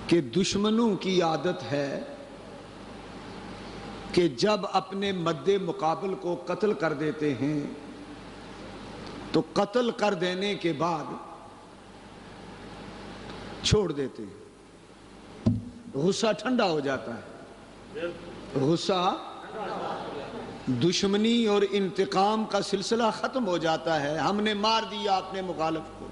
کہ دشمنوں کی عادت ہے کہ جب اپنے مد مقابل کو قتل کر دیتے ہیں تو قتل کر دینے کے بعد چھوڑ دیتے ہیں، غصہ ٹھنڈا ہو جاتا ہے، غصہ دشمنی اور انتقام کا سلسلہ ختم ہو جاتا ہے، ہم نے مار دیا اپنے مخالف کو۔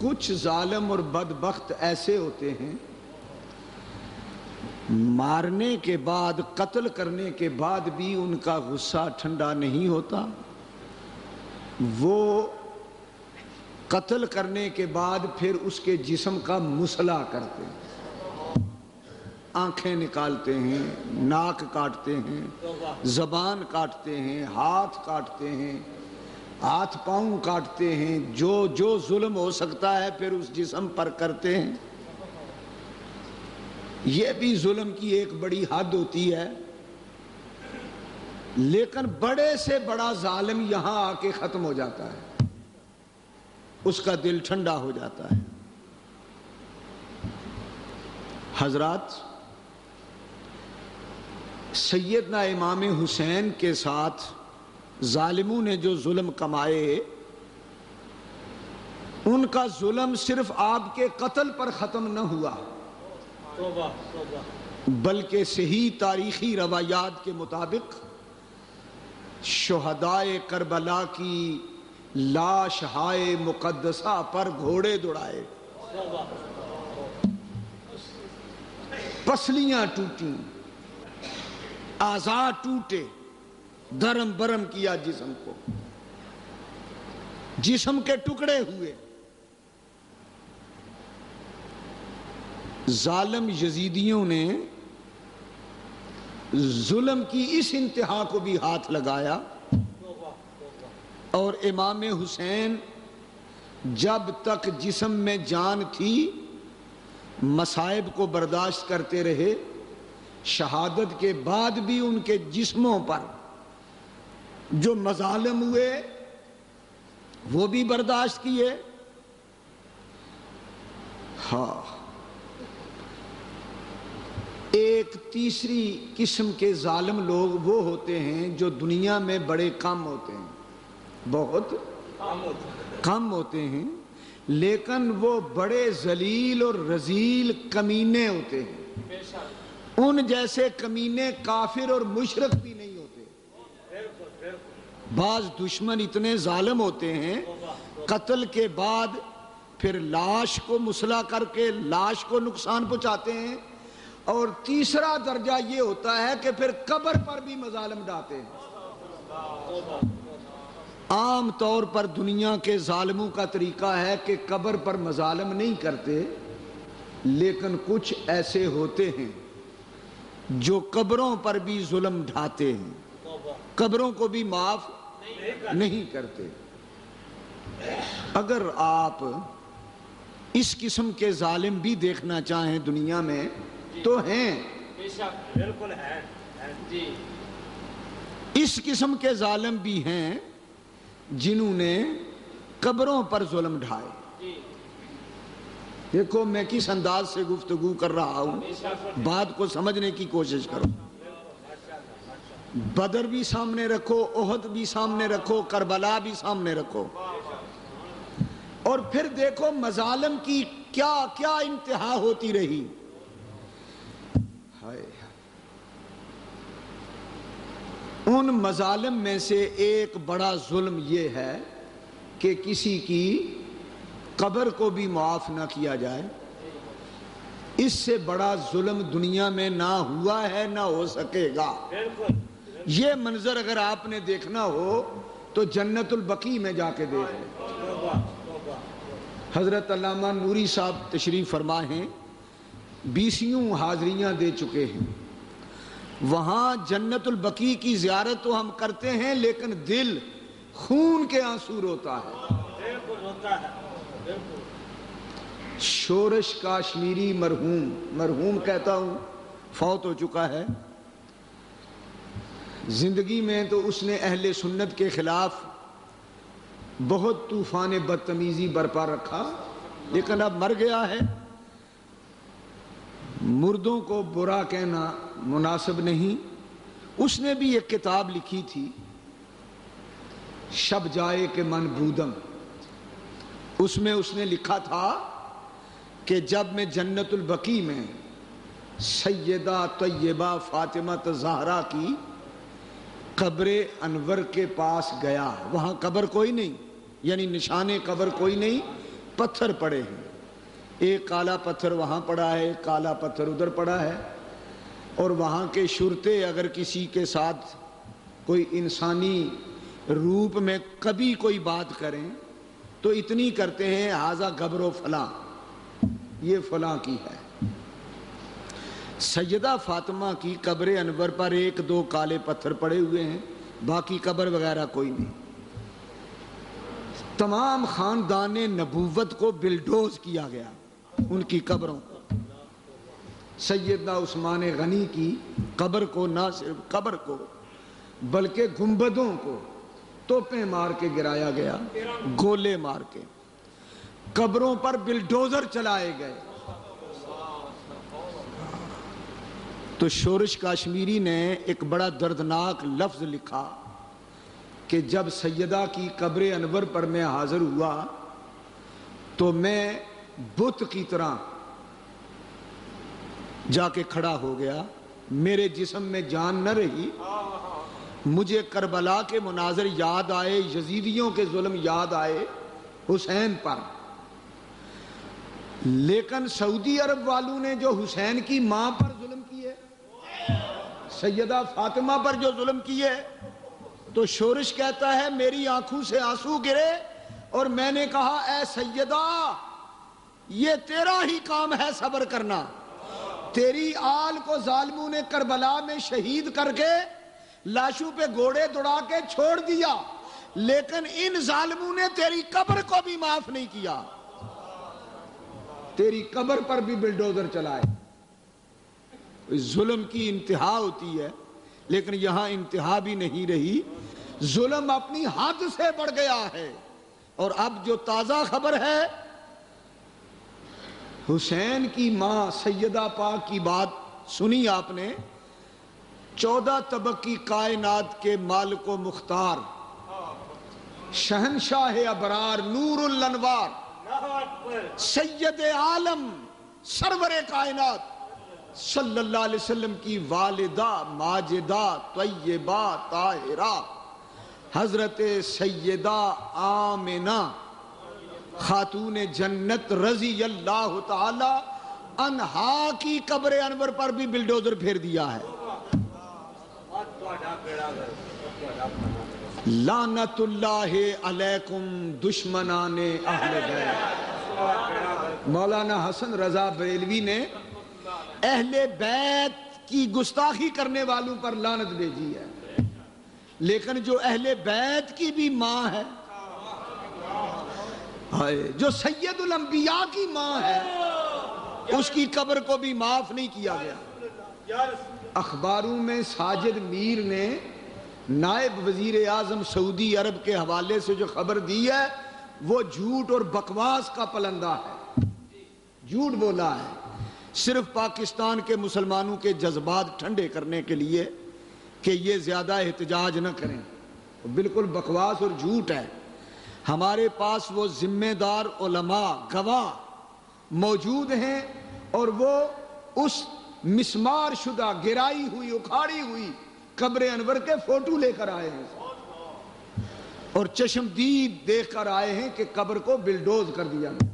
کچھ ظالم اور بدبخت ایسے ہوتے ہیں مارنے کے بعد، قتل کرنے کے بعد بھی ان کا غصہ ٹھنڈا نہیں ہوتا، وہ قتل کرنے کے بعد پھر اس کے جسم کا مصلح کرتے ہیں، آنکھیں نکالتے ہیں، ناک کاٹتے ہیں، زبان کاٹتے ہیں، ہاتھ کاٹتے ہیں، ہاتھ پاؤں کاٹتے ہیں، جو ظلم ہو سکتا ہے پھر اس جسم پر کرتے ہیں۔ یہ بھی ظلم کی ایک بڑی حد ہوتی ہے، لیکن بڑے سے بڑا ظالم یہاں آ کے ختم ہو جاتا ہے، اس کا دل ٹھنڈا ہو جاتا ہے۔ حضرات، سیدنا امام حسین کے ساتھ ظالموں نے جو ظلم کمائے، ان کا ظلم صرف آپ کے قتل پر ختم نہ ہوا، بلکہ صحیح تاریخی روایات کے مطابق شہدائے کربلا کی لاش ہائے مقدسہ پر گھوڑے دوڑائے، پسلیاں ٹوٹیں، اعضاء ٹوٹے، درم برم کیا جسم کو، جسم کے ٹکڑے ہوئے۔ ظالم یزیدیوں نے ظلم کی اس انتہا کو بھی ہاتھ لگایا، اور امام حسین جب تک جسم میں جان تھی مصائب کو برداشت کرتے رہے، شہادت کے بعد بھی ان کے جسموں پر جو مظالم ہوئے وہ بھی برداشت کیے۔ ہاں، ایک تیسری قسم کے ظالم لوگ وہ ہوتے ہیں جو دنیا میں بڑے کم ہوتے ہیں، بہت کم ہوتے ہیں، لیکن وہ بڑے ذلیل اور رذیل کمینے ہوتے ہیں۔ ان جیسے کمینے کافر اور مشرک بھی نہیں ہوتے۔ بعض دشمن اتنے ظالم ہوتے ہیں، قتل کے بعد پھر لاش کو مصلح کر کے لاش کو نقصان پہنچاتے ہیں، اور تیسرا درجہ یہ ہوتا ہے کہ پھر قبر پر بھی مظالم ڈالتے ہیں۔ عام طور پر دنیا کے ظالموں کا طریقہ ہے کہ قبر پر مظالم نہیں کرتے، لیکن کچھ ایسے ہوتے ہیں جو قبروں پر بھی ظلم ڈھاتے ہیں، قبروں کو بھی معاف نہیں کرتے۔ اگر آپ اس قسم کے ظالم بھی دیکھنا چاہیں دنیا میں تو ہیں، بالکل ہے جی، اس قسم کے ظالم بھی ہیں جنہوں نے قبروں پر ظلم ڈھائے۔ دیکھو میں کس انداز سے گفتگو کر رہا ہوں، بات کو سمجھنے کی کوشش کرو۔ بدر بھی سامنے رکھو، احد بھی سامنے رکھو، کربلا بھی سامنے رکھو، اور پھر دیکھو مظالم کی کیا کیا انتہا ہوتی رہی۔ ان مظالم میں سے ایک بڑا ظلم یہ ہے کہ کسی کی قبر کو بھی معاف نہ کیا جائے۔ اس سے بڑا ظلم دنیا میں نہ ہوا ہے نہ ہو سکے گا۔ یہ منظر اگر آپ نے دیکھنا ہو تو جنت البقیع میں جا کے دیکھ لیں۔ حضرت علامہ نوری صاحب تشریف فرما ہیں، 20 حاضریاں دے چکے ہیں، وہاں جنت البقیع کی زیارت تو ہم کرتے ہیں لیکن دل خون کے آنسو روتا ہے۔ شورش کاشمیری مرحوم کہتا ہوں، فوت ہو چکا ہے، زندگی میں تو اس نے اہل سنت کے خلاف بہت طوفان بدتمیزی برپا رکھا، لیکن اب مر گیا ہے۔ مردوں کو برا کہنا مناسب نہیں. اس نے بھی ایک کتاب لکھی تھی شب جائے کہ من بودم. اس میں اس نے لکھا تھا کہ جب میں جنت البقیع میں سیدہ طیبہ فاطمہ زہرا کی قبر انور کے پاس گیا، وہاں قبر کوئی نہیں، یعنی نشان قبر کوئی نہیں، پتھر پڑے ہیں. ایک کالا پتھر وہاں پڑا ہے، ایک کالا پتھر ادھر پڑا ہے. اور وہاں کے شرطے اگر کسی کے ساتھ کوئی انسانی روپ میں کبھی کوئی بات کریں تو اتنی کرتے ہیں ہاذا قبر و فلاں، یہ فلاں کی ہے. سیدہ فاطمہ کی قبر انور پر ایک دو کالے پتھر پڑے ہوئے ہیں، باقی قبر وغیرہ کوئی نہیں. تمام خاندان نبوت کو بلڈوز کیا گیا ان کی قبروں کو. سیدنا عثمان غنی کی قبر کو نہ صرف قبر کو بلکہ گنبدوں کو توپیں مار کے گرایا گیا، گولے مار کے. قبروں پر بلڈوزر چلائے گئے. تو شورش کاشمیری نے ایک بڑا دردناک لفظ لکھا کہ جب سیدہ کی قبر انور پر میں حاضر ہوا تو میں بت کی طرح جا کے کھڑا ہو گیا. میرے جسم میں جان نہ رہی. مجھے کربلا کے مناظر یاد آئے، یزیدیوں کے ظلم یاد آئے حسین پر. لیکن سعودی عرب والوں نے جو حسین کی ماں پر ظلم کیے، سیدہ فاطمہ پر جو ظلم کیے، تو شورش کہتا ہے میری آنکھوں سے آنسو گرے اور میں نے کہا اے سیدہ یہ تیرا ہی کام ہے صبر کرنا. تیری آل کو ظالموں نے کربلا میں شہید کر کے لاشوں پہ گھوڑے دوڑا کے چھوڑ دیا، لیکن ان ظالموں نے تیری قبر کو بھی معاف نہیں کیا. تیری قبر پر بھی بلڈوزر چلائے. ظلم کی انتہا ہوتی ہے لیکن یہاں انتہا بھی نہیں رہی. ظلم اپنی حد سے بڑھ گیا ہے. اور اب جو تازہ خبر ہے، حسین کی ماں سیدہ پاک کی بات سنی آپ نے، 14 طبق کی کائنات کے مالک و مختار، شہنشاہ ابرار، نور الانوار، سید عالم، سرور کائنات صلی اللہ علیہ وسلم کی والدہ ماجدہ طیبہ طاہرہ حضرت سیدہ آمنہ خاتون جنت رضی اللہ تعالی عنہا کی قبر انور پر بھی بلڈوزر پھیر دیا ہے. لعنت اللہ علیکم دشمنان اہل بیت. مولانا حسن رضا بریلوی نے اہل بیت کی گستاخی کرنے والوں پر لعنت بھیجی ہے، لیکن جو اہل بیت کی بھی ماں ہے، جو سید الانبیاء کی ماں ہے، اس کی قبر کو بھی معاف نہیں کیا گیا. اخباروں میں ساجد میر نے نائب وزیر اعظم سعودی عرب کے حوالے سے جو خبر دی ہے وہ جھوٹ اور بکواس کا پلندہ ہے. جھوٹ بولا ہے صرف پاکستان کے مسلمانوں کے جذبات ٹھنڈے کرنے کے لیے کہ یہ زیادہ احتجاج نہ کریں. بالکل بکواس اور جھوٹ ہے. ہمارے پاس وہ ذمہ دار علماء گواہ موجود ہیں اور وہ اس مسمار شدہ گرائی ہوئی اکھاڑی ہوئی قبر انور کے فوٹو لے کر آئے ہیں اور چشمدید دیکھ کر آئے ہیں کہ قبر کو بلڈوز کر دیا گیا.